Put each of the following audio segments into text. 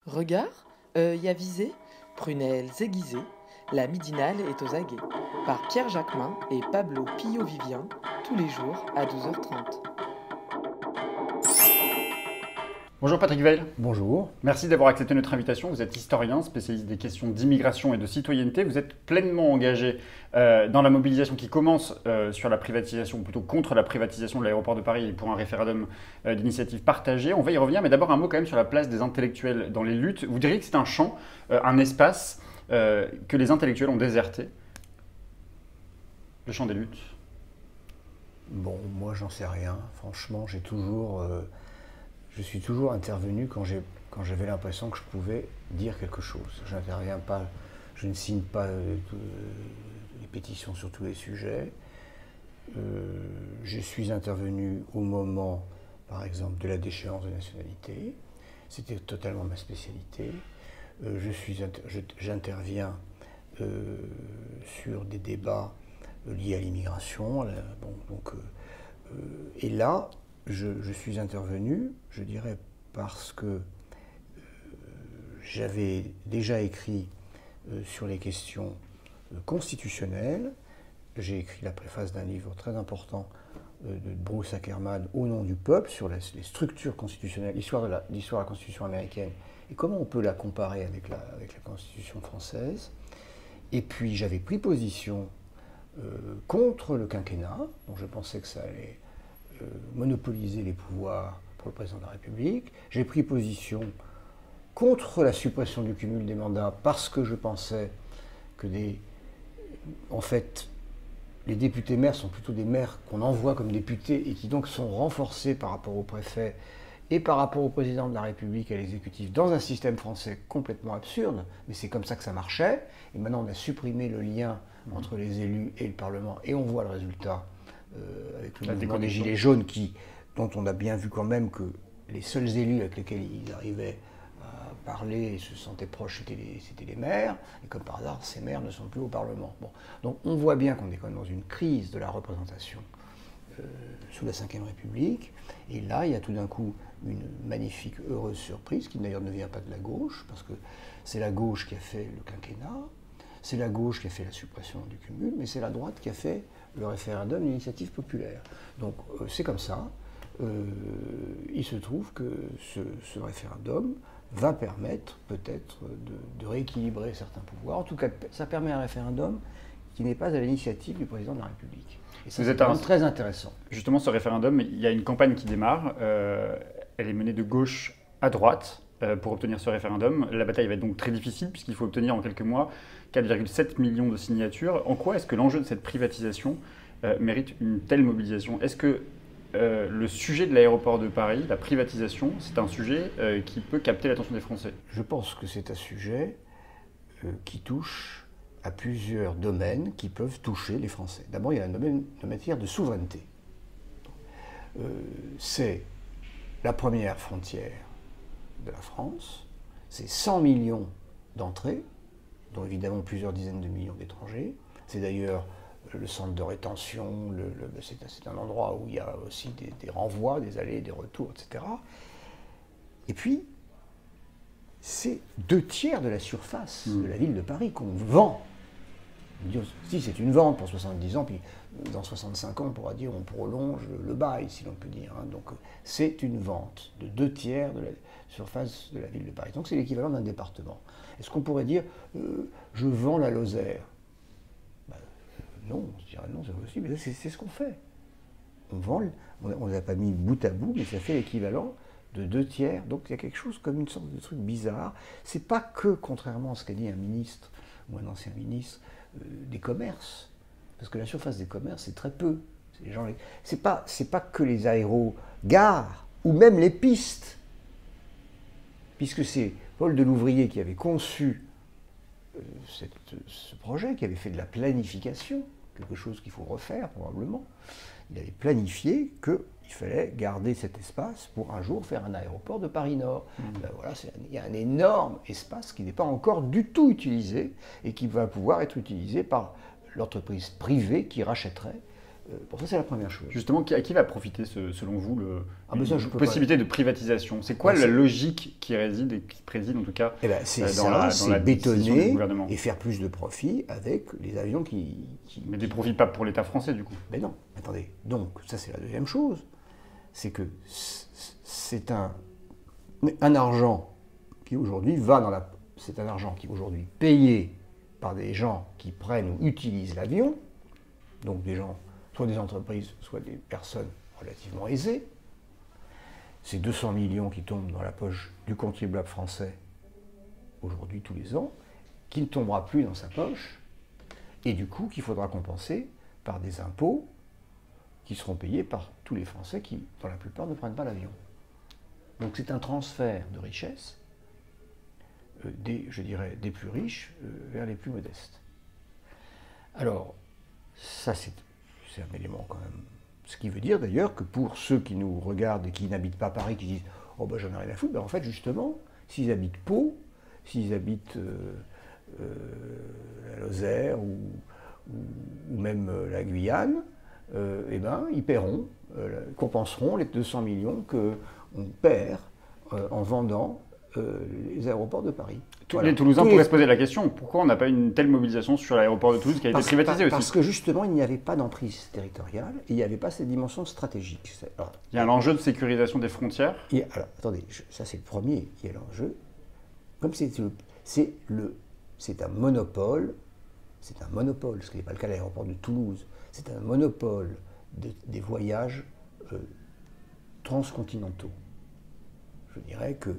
Regard, œil avisé, prunelles aiguisées, la midinale est aux aguets. Par Pierre Jacquemin et Pablo Pillo-Vivien, tous les jours à 12h30. Bonjour Patrick Veil. Bonjour. Merci d'avoir accepté notre invitation. Vous êtes historien, spécialiste des questions d'immigration et de citoyenneté. Vous êtes pleinement engagé dans la mobilisation qui commence sur la privatisation, ou plutôt contre la privatisation de l'aéroport de Paris et pour un référendum d'initiative partagée. On va y revenir, mais d'abord un mot quand même sur la place des intellectuels dans les luttes. Vous diriez que c'est un champ, un espace que les intellectuels ont déserté, le champ des luttes? Bon, moi j'en sais rien. Franchement, je suis toujours intervenu quand j'avais l'impression que je pouvais dire quelque chose. Je n'interviens pas, je ne signe pas les pétitions sur tous les sujets. Je suis intervenu au moment, par exemple, de la déchéance de nationalité. C'était totalement ma spécialité. J'interviens sur des débats liés à l'immigration. Et là, je suis intervenu, je dirais, parce que j'avais déjà écrit sur les questions constitutionnelles. J'ai écrit la préface d'un livre très important de Bruce Ackerman, Au nom du peuple, sur les structures constitutionnelles, l'histoire de la Constitution américaine et comment on peut la comparer avec la Constitution française. Et puis j'avais pris position contre le quinquennat, dont je pensais que ça allait monopoliser les pouvoirs pour le président de la République. J'ai pris position contre la suppression du cumul des mandats parce que je pensais que en fait, les députés maires sont plutôt des maires qu'on envoie comme députés et qui donc sont renforcés par rapport au préfet et par rapport au président de la République et à l'exécutif dans un système français complètement absurde, mais c'est comme ça que ça marchait. Et maintenant, on a supprimé le lien entre les élus et le Parlement et on voit le résultat avec le mouvement des Gilets jaunes dont on a bien vu quand même que les seuls élus avec lesquels ils arrivaient à parler et se sentaient proches, c'était les maires. Et comme par hasard, ces maires ne sont plus au Parlement. Bon. Donc on voit bien qu'on est quand même dans une crise de la représentation sous la Ve République. Et là, il y a tout d'un coup une magnifique, heureuse surprise, qui d'ailleurs ne vient pas de la gauche, parce que c'est la gauche qui a fait le quinquennat, c'est la gauche qui a fait la suppression du cumul, mais c'est la droite qui a fait le référendum d'initiative populaire. Donc c'est comme ça. Il se trouve que ce référendum va permettre peut-être de rééquilibrer certains pouvoirs. En tout cas, ça permet un référendum qui n'est pas à l'initiative du président de la République. Et ça, c'est vraiment très intéressant. Justement, ce référendum, il y a une campagne qui démarre. Elle est menée de gauche à droite pour obtenir ce référendum. La bataille va être donc très difficile puisqu'il faut obtenir en quelques mois 4,7 millions de signatures. En quoi est-ce que l'enjeu de cette privatisation mérite une telle mobilisation? Est-ce que le sujet de l'aéroport de Paris, la privatisation, c'est un sujet qui peut capter l'attention des Français? Je pense que c'est un sujet qui touche à plusieurs domaines qui peuvent toucher les Français. D'abord, il y a un domaine de matière de souveraineté. C'est la première frontière de la France, c'est 100 millions d'entrées, dont évidemment plusieurs dizaines de millions d'étrangers. C'est d'ailleurs le centre de rétention, c'est un endroit où il y a aussi des renvois, des allers, des retours, etc. Et puis, c'est 2/3 de la surface de la ville de Paris qu'on vend. Si c'est une vente pour 70 ans, puis dans 65 ans, on pourra dire on prolonge le bail, si l'on peut dire. Donc c'est une vente de 2/3 de la surface de la ville de Paris. Donc c'est l'équivalent d'un département. Est-ce qu'on pourrait dire je vends la Lozère? Non, je dirais non, c'est possible, mais c'est ce qu'on fait. On vend, on ne l'a pas mis bout à bout, mais ça fait l'équivalent de 2/3. Donc il y a quelque chose comme une sorte de truc bizarre. C'est pas que, contrairement à ce qu'a dit un ministre ou un ancien ministre, des commerces, parce que la surface des commerces c'est très peu. C'est pas que les aérogares ou même les pistes, puisque c'est Paul Delouvrier qui avait conçu ce projet, qui avait fait de la planification, quelque chose qu'il faut refaire probablement. Il avait planifié qu'il fallait garder cet espace pour un jour faire un aéroport de Paris-Nord. Voilà, il y a un énorme espace qui n'est pas encore du tout utilisé et qui va pouvoir être utilisé par l'entreprise privée qui rachèterait Pour ça, c'est la première chose. Justement, à qui va profiter, selon vous, je peux possibilité de privatisation? C'est quoi la logique qui réside et qui préside, en tout cas, c'est bétonner du gouvernement et faire plus de profits avec les avions Mais des profits pas pour l'État français, du coup. Mais non, attendez. Donc, ça, c'est la deuxième chose. C'est que c'est un argent qui, aujourd'hui, c'est un argent qui, aujourd'hui, payé par des gens qui prennent ou utilisent l'avion, donc des gens, soit des entreprises, soit des personnes relativement aisées. C'est 200 millions qui tombent dans la poche du contribuable français, aujourd'hui, tous les ans, qui ne tombera plus dans sa poche, et du coup, qu'il faudra compenser par des impôts qui seront payés par tous les Français qui, dans la plupart, ne prennent pas l'avion. Donc c'est un transfert de richesse des plus riches vers les plus modestes. Alors, ça c'est un élément quand même. Ce qui veut dire d'ailleurs que pour ceux qui nous regardent et qui n'habitent pas Paris, qui disent « Oh ben j'en ai rien à foutre », ben, en fait justement, s'ils habitent Pau, s'ils habitent la Lozère ou même la Guyane, eh ben, ils paieront, compenseront les 200 millions qu'on perd en vendant les aéroports de Paris. Les Toulousains pourraient se poser la question, pourquoi on n'a pas une telle mobilisation sur l'aéroport de Toulouse qui a été privatisé aussi? Parce que justement, il n'y avait pas d'emprise territoriale et il n'y avait pas cette dimension stratégique. Alors, il y a l'enjeu de sécurisation des frontières. Alors, attendez, ça c'est le premier qui est l'enjeu. Comme c'est un monopole, ce qui n'est pas le cas de l'aéroport de Toulouse, c'est un monopole des voyages transcontinentaux. Je dirais que,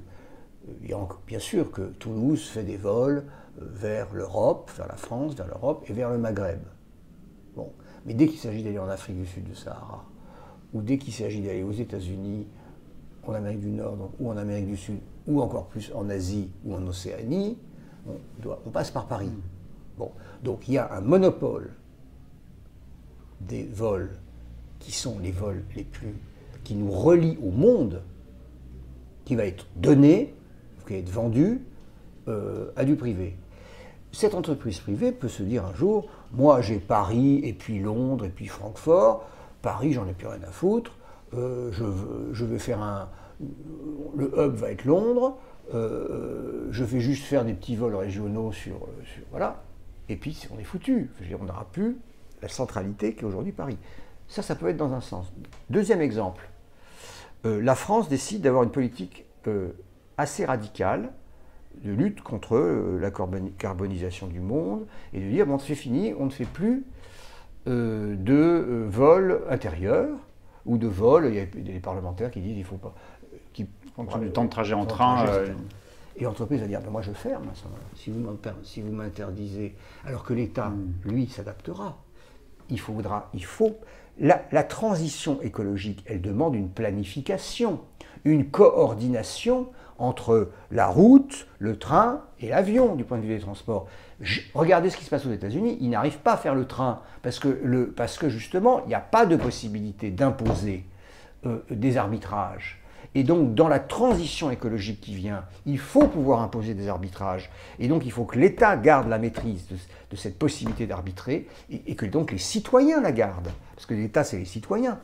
bien sûr que Toulouse fait des vols vers l'Europe, vers la France, vers l'Europe et vers le Maghreb. Bon. Mais dès qu'il s'agit d'aller en Afrique du Sud du Sahara, ou dès qu'il s'agit d'aller aux États-Unis, en Amérique du Nord ou en Amérique du Sud, ou encore plus en Asie ou en Océanie, on passe par Paris. Bon. Donc il y a un monopole des vols qui sont les vols qui nous relient au monde, qui va être donné, qui va être vendu à du privé. Cette entreprise privée peut se dire un jour, moi j'ai Paris, et puis Londres, et puis Francfort, Paris j'en ai plus rien à foutre, je vais faire le hub va être Londres, je vais juste faire des petits vols régionaux voilà, et puis on est foutu, on n'aura plus la centralité qu'est aujourd'hui Paris. Ça peut être dans un sens. Deuxième exemple, la France décide d'avoir une politique assez radicale de lutte contre la carbonisation du monde et de dire bon, c'est fini, on ne fait plus de vols intérieurs ou de vols, il y a des parlementaires qui disent il ne faut pas... On prend du temps de trajet en train. Et l'entreprise va dire ben moi je ferme si vous m'interdisez. Alors que l'État, lui, s'adaptera. La transition écologique, elle demande une planification, une coordination entre la route, le train et l'avion du point de vue des transports. Regardez ce qui se passe aux États-Unis, ils n'arrivent pas à faire le train parce que justement, il n'y a pas de possibilité d'imposer des arbitrages. Et donc, dans la transition écologique qui vient, il faut pouvoir imposer des arbitrages. Et donc, il faut que l'État garde la maîtrise de cette possibilité d'arbitrer et que donc les citoyens la gardent. Parce que l'État, c'est les citoyens.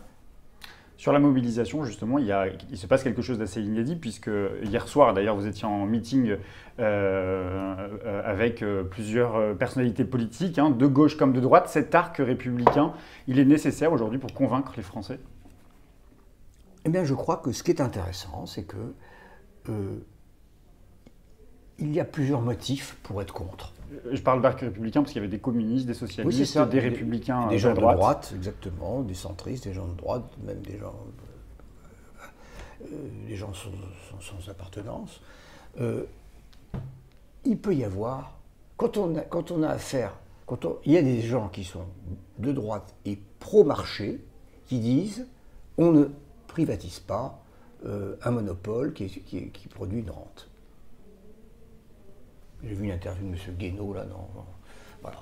Sur la mobilisation, justement, il se passe quelque chose d'assez inédit, puisque hier soir, d'ailleurs, vous étiez en meeting avec plusieurs personnalités politiques, de gauche comme de droite. Cet arc républicain, il est nécessaire aujourd'hui pour convaincre les Français? Eh bien, je crois que ce qui est intéressant, c'est que il y a plusieurs motifs pour être contre. Je parle d'arc républicain parce qu'il y avait des communistes, des socialistes, des républicains des gens de droite, exactement, des centristes, des gens de droite, même des gens sans appartenance. Il peut y avoir, quand on a affaire, il y a des gens qui sont de droite et pro-marché, qui disent on ne privatise pas un monopole qui produit une rente. J'ai vu une interview de M. Guénaud, là, voilà.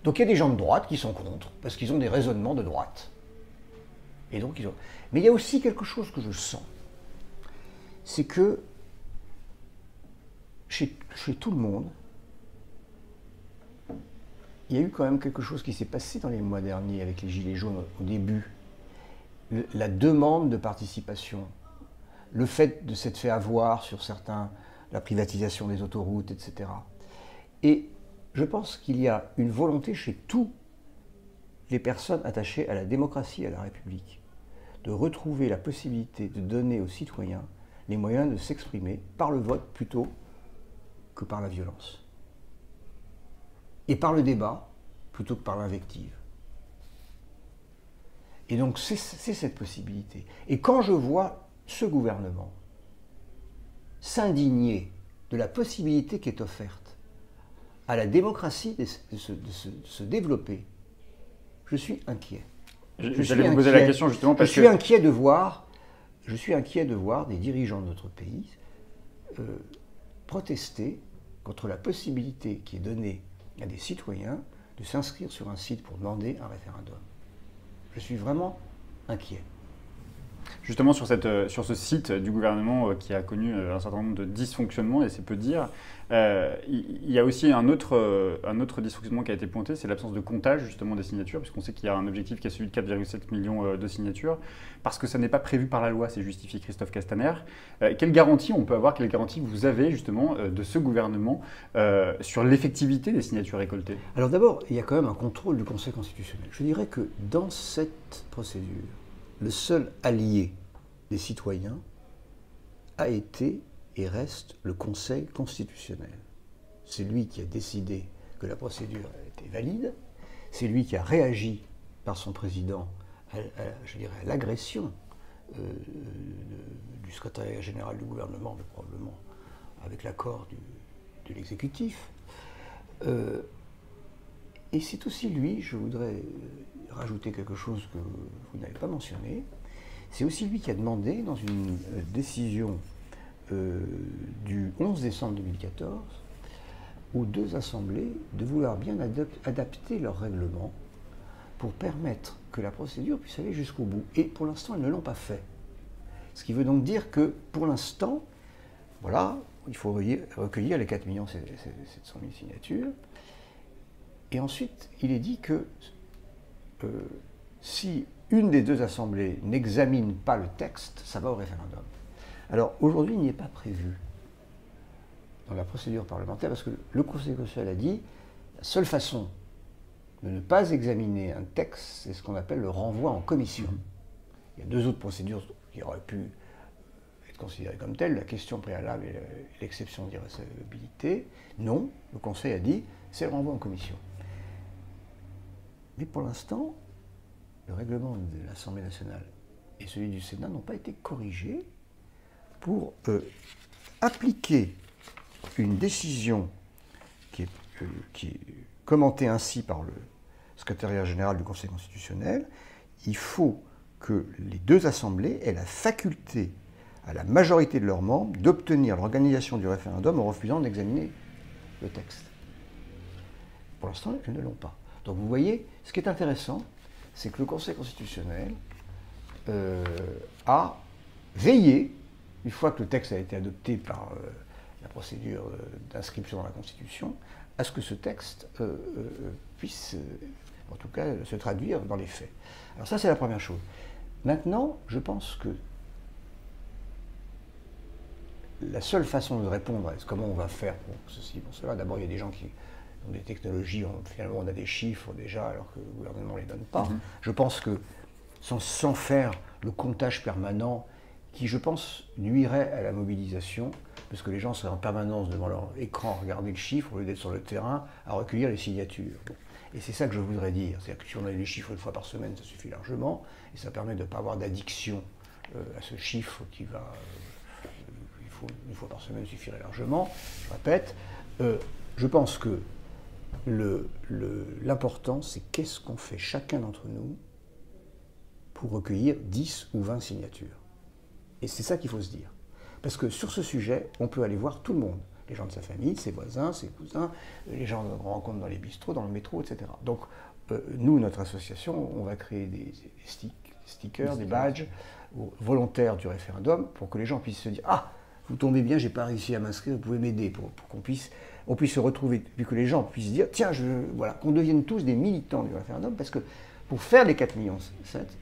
Donc il y a des gens de droite qui sont contre, parce qu'ils ont des raisonnements de droite. Et donc, mais il y a aussi quelque chose que je sens, c'est que chez tout le monde, il y a eu quand même quelque chose qui s'est passé dans les mois derniers avec les Gilets jaunes au début. La demande de participation, le fait de s'être fait avoir sur certains, la privatisation des autoroutes, etc. Et je pense qu'il y a une volonté chez tous les personnes attachées à la démocratie et à la République de retrouver la possibilité de donner aux citoyens les moyens de s'exprimer par le vote plutôt que par la violence. Et par le débat plutôt que par l'invective. Et donc c'est cette possibilité. Et quand je vois ce gouvernement s'indigner de la possibilité qui est offerte à la démocratie de se développer, je suis inquiet. J'allais vous poser la question justement parce que... Je suis inquiet de voir des dirigeants de notre pays protester contre la possibilité qui est donnée à des citoyens de s'inscrire sur un site pour demander un référendum. Je suis vraiment inquiet. Justement, sur ce site du gouvernement qui a connu un certain nombre de dysfonctionnements, et c'est peu dire, il y a aussi un autre dysfonctionnement qui a été pointé, c'est l'absence de comptage justement des signatures, puisqu'on sait qu'il y a un objectif qui est celui de 4,7 millions de signatures, parce que ça n'est pas prévu par la loi, c'est justifié Christophe Castaner. Quelle garantie on peut avoir, quelle garantie vous avez justement de ce gouvernement sur l'effectivité des signatures récoltées? Alors d'abord, il y a quand même un contrôle du Conseil constitutionnel. Je dirais que dans cette procédure, le seul allié des citoyens a été et reste le Conseil constitutionnel. C'est lui qui a décidé que la procédure était valide, c'est lui qui a réagi par son président à l'agression du secrétariat général du gouvernement, mais probablement avec l'accord de l'exécutif. Et c'est aussi lui, je voudrais rajouter quelque chose que vous n'avez pas mentionné, c'est aussi lui qui a demandé dans une décision du 11 décembre 2014 aux deux assemblées de vouloir bien adapter leur règlement pour permettre que la procédure puisse aller jusqu'au bout. Et pour l'instant, elles ne l'ont pas fait. Ce qui veut donc dire que pour l'instant, voilà, il faut recueillir les 4 700 000 signatures. Et ensuite, il est dit que si une des deux assemblées n'examine pas le texte, ça va au référendum. Alors aujourd'hui, il n'y est pas prévu dans la procédure parlementaire, parce que le Conseil constitutionnel a dit la seule façon de ne pas examiner un texte, c'est ce qu'on appelle le renvoi en commission. Il y a deux autres procédures qui auraient pu être considérées comme telles, la question préalable et l'exception d'irrecevabilité. Non, le Conseil a dit c'est le renvoi en commission. Mais pour l'instant, le règlement de l'Assemblée nationale et celui du Sénat n'ont pas été corrigés pour appliquer une décision qui est commentée ainsi par le secrétariat général du Conseil constitutionnel. Il faut que les deux assemblées aient la faculté, à la majorité de leurs membres, d'obtenir l'organisation du référendum en refusant d'examiner le texte. Pour l'instant, elles ne l'ont pas. Donc vous voyez, ce qui est intéressant, c'est que le Conseil constitutionnel a veillé, une fois que le texte a été adopté par la procédure d'inscription dans la Constitution, à ce que ce texte puisse, en tout cas, se traduire dans les faits. Alors ça, c'est la première chose. Maintenant, je pense que la seule façon de répondre à comment on va faire pour ceci, pour cela, d'abord, il y a des gens qui ont des technologies, finalement, on a des chiffres déjà, alors que le gouvernement ne les donne pas. Je pense que sans faire le comptage permanent, qui, je pense, nuirait à la mobilisation, parce que les gens seraient en permanence devant leur écran à regarder le chiffre, au lieu d'être sur le terrain, à recueillir les signatures. Bon. Et c'est ça que je voudrais dire. C'est-à-dire que si on a les chiffres une fois par semaine, ça suffit largement, et ça permet de ne pas avoir d'addiction à ce chiffre qui va... il faut une fois par semaine suffirait largement. Je répète, je pense que l'important, c'est qu'est-ce qu'on fait chacun d'entre nous pour recueillir 10 ou 20 signatures. Et c'est ça qu'il faut se dire. Parce que sur ce sujet, on peut aller voir tout le monde. Les gens de sa famille, ses voisins, ses cousins, les gens qu'on rencontre dans les bistrots, dans le métro, etc. Donc, nous, notre association, on va créer des stickers, des badges volontaires du référendum pour que les gens puissent se dire « Ah, vous tombez bien, j'ai pas réussi à m'inscrire, vous pouvez m'aider pour qu'on puisse se retrouver, puis que les gens puissent dire, tiens, voilà, qu'on devienne tous des militants du référendum, parce que pour faire les 4,7 millions,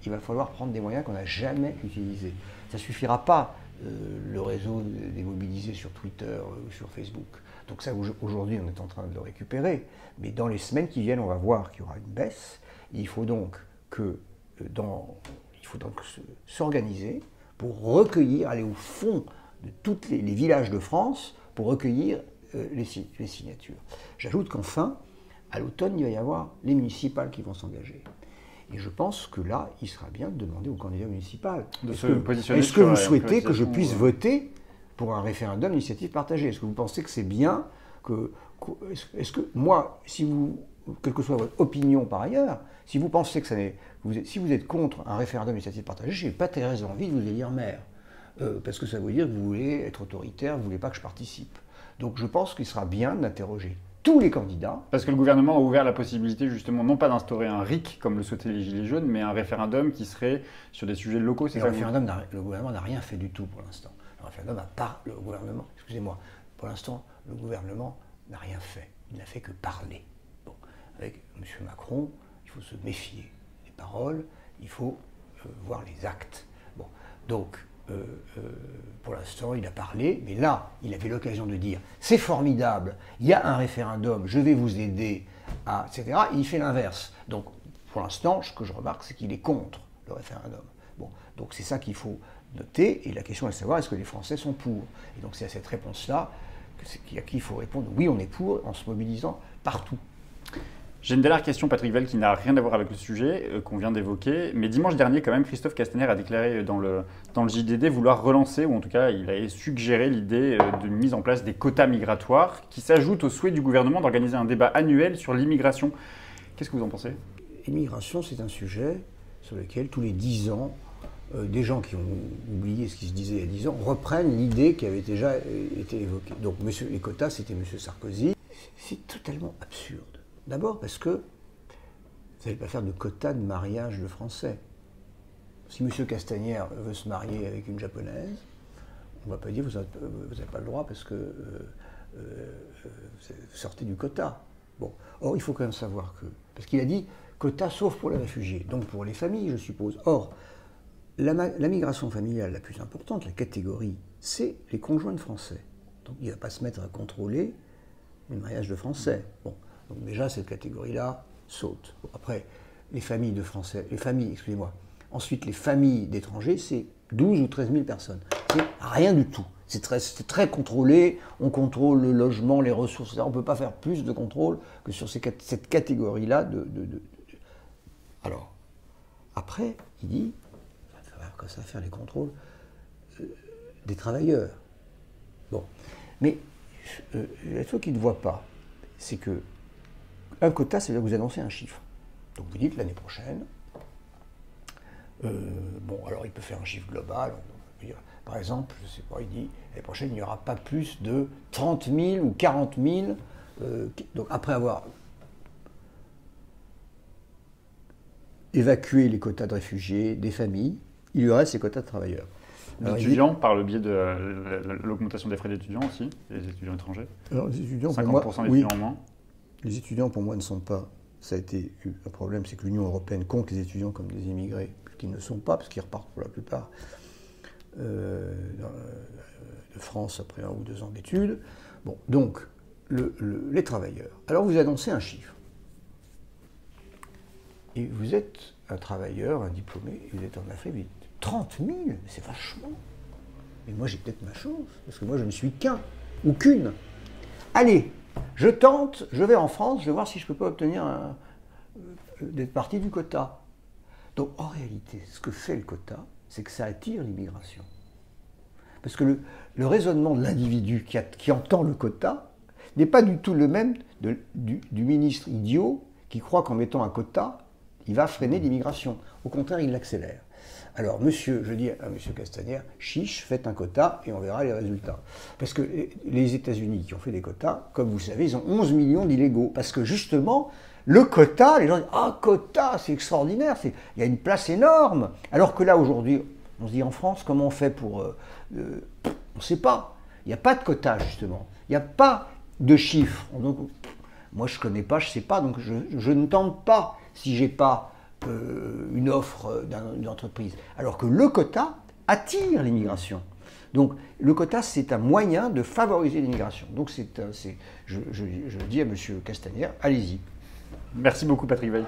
il va falloir prendre des moyens qu'on n'a jamais utilisés. Ça ne suffira pas, le réseau des mobilisés sur Twitter ou sur Facebook. Donc ça, aujourd'hui, on est en train de le récupérer, mais dans les semaines qui viennent, on va voir qu'il y aura une baisse. Il faut donc s'organiser pour recueillir, aller au fond de tous les villages de France pour recueillir les signatures. J'ajoute qu'enfin, à l'automne, il va y avoir les municipales qui vont s'engager. Et je pense que là, il sera bien de demander aux candidats municipaux, est-ce que vous souhaitez que je puisse voter pour un référendum d'initiative partagée? Est-ce que vous pensez que c'est bien est-ce que moi, quelle que soit votre opinion par ailleurs, si vous pensez que si vous êtes contre un référendum d'initiative partagée, je n'ai pas très envie de vous élire maire. Parce que ça veut dire que vous voulez être autoritaire, vous ne voulez pas que je participe. Donc je pense qu'il sera bien d'interroger tous les candidats. Parce que le gouvernement a ouvert la possibilité justement non pas d'instaurer un RIC comme le souhaitaient les Gilets jaunes, mais un référendum qui serait sur des sujets locaux. Le gouvernement n'a rien fait du tout pour l'instant. Pour l'instant, le gouvernement n'a rien fait. Il n'a fait que parler. Bon, avec M. Macron, il faut se méfier des paroles, il faut voir les actes. Bon, donc, pour l'instant, il a parlé, mais là, il avait l'occasion de dire « c'est formidable, il y a un référendum, je vais vous aider, etc. » Il fait l'inverse. Donc, pour l'instant, ce que je remarque, c'est qu'il est contre le référendum. Bon, donc c'est ça qu'il faut noter, et la question est de savoir est-ce que les Français sont pour. Et donc c'est à cette réponse-là qu'il faut répondre oui, on est pour, en se mobilisant partout. J'ai une dernière question, Patrick Vell, qui n'a rien à voir avec le sujet qu'on vient d'évoquer. Mais dimanche dernier, quand même, Christophe Castaner a déclaré dans le JDD vouloir relancer, ou en tout cas, il a suggéré l'idée de mise en place des quotas migratoires qui s'ajoutent au souhait du gouvernement d'organiser un débat annuel sur l'immigration. Qu'est-ce que vous en pensez? L'immigration, c'est un sujet sur lequel, tous les 10 ans, des gens qui ont oublié ce qui se disait il y a 10 ans reprennent l'idée qui avait déjà été évoquée. Donc, les quotas, c'était M. Sarkozy. C'est totalement absurde. D'abord parce que vous n'allez pas faire de quotas de mariage de Français. Si M. Castaner veut se marier avec une Japonaise, on ne va pas dire vous n'avez pas le droit parce que vous sortez du quota. Bon. Or, il faut quand même savoir que... Parce qu'il a dit quota sauf pour les réfugiés, donc pour les familles, je suppose. Or, la migration familiale la plus importante, la catégorie, c'est les conjoints de Français. Donc il ne va pas se mettre à contrôler le mariage de Français. Bon. Donc déjà, cette catégorie-là saute. Bon, après, les familles de Français, excusez-moi. Ensuite, les familles d'étrangers, c'est 12 ou 13 000 personnes. C'est rien du tout. C'est très contrôlé. On contrôle le logement, les ressources, etc. On ne peut pas faire plus de contrôle que sur cette catégorie-là. Alors, après, il dit, ça va faire les contrôles des travailleurs. Bon. Mais la chose qu'il ne voit pas, c'est que un quota, c'est là que vous annoncez un chiffre. Donc vous dites l'année prochaine, bon, alors il peut faire un chiffre global. On peut dire, par exemple, je ne sais pas, il dit l'année prochaine, il n'y aura pas plus de 30 000 ou 40 000. Donc après avoir évacué les quotas de réfugiés, des familles, il y aurait ces quotas de travailleurs. D'étudiants, par le biais de l'augmentation des frais d'étudiants aussi, les étudiants étrangers. Alors, les étudiants, 50% d'étudiants en moins. Les étudiants, pour moi, ne sont pas... Ça a été un problème, c'est que l'Union européenne compte les étudiants comme des immigrés, qui ne le sont pas, parce qu'ils repartent pour la plupart de France après 1 ou 2 ans d'études. Bon, donc, les travailleurs. Alors, vous annoncez un chiffre. Et vous êtes un travailleur, un diplômé, et vous êtes en Afrique, vous dites 30 000, c'est vachement. Mais moi, j'ai peut-être ma chance, parce que moi, je ne suis qu'un, ou qu'une. Allez, je tente, je vais en France, je vais voir si je ne peux pas obtenir d'être partie du quota. Donc, en réalité, ce que fait le quota, c'est que ça attire l'immigration. Parce que le raisonnement de l'individu qui entend le quota n'est pas du tout le même du ministre idiot qui croit qu'en mettant un quota, il va freiner l'immigration. Au contraire, il l'accélère. Alors, je dis à M. Castaner, chiche, faites un quota et on verra les résultats. Parce que les États-Unis qui ont fait des quotas, comme vous savez, ils ont 11 millions d'illégaux. Parce que justement, le quota, les gens disent « Ah, quota, c'est extraordinaire, il y a une place énorme !» Alors que là, aujourd'hui, on se dit en France, comment on fait pour On ne sait pas. Il n'y a pas de quota, justement. Il n'y a pas de chiffres. Donc, moi, je ne connais pas, je ne sais pas, donc je ne tente pas si je n'ai pas une offre d'une entreprise. Alors que le quota attire l'immigration. Donc, le quota, c'est un moyen de favoriser l'immigration. Donc, je dis à M. Castaner, allez-y. Merci beaucoup, Patrick Weil.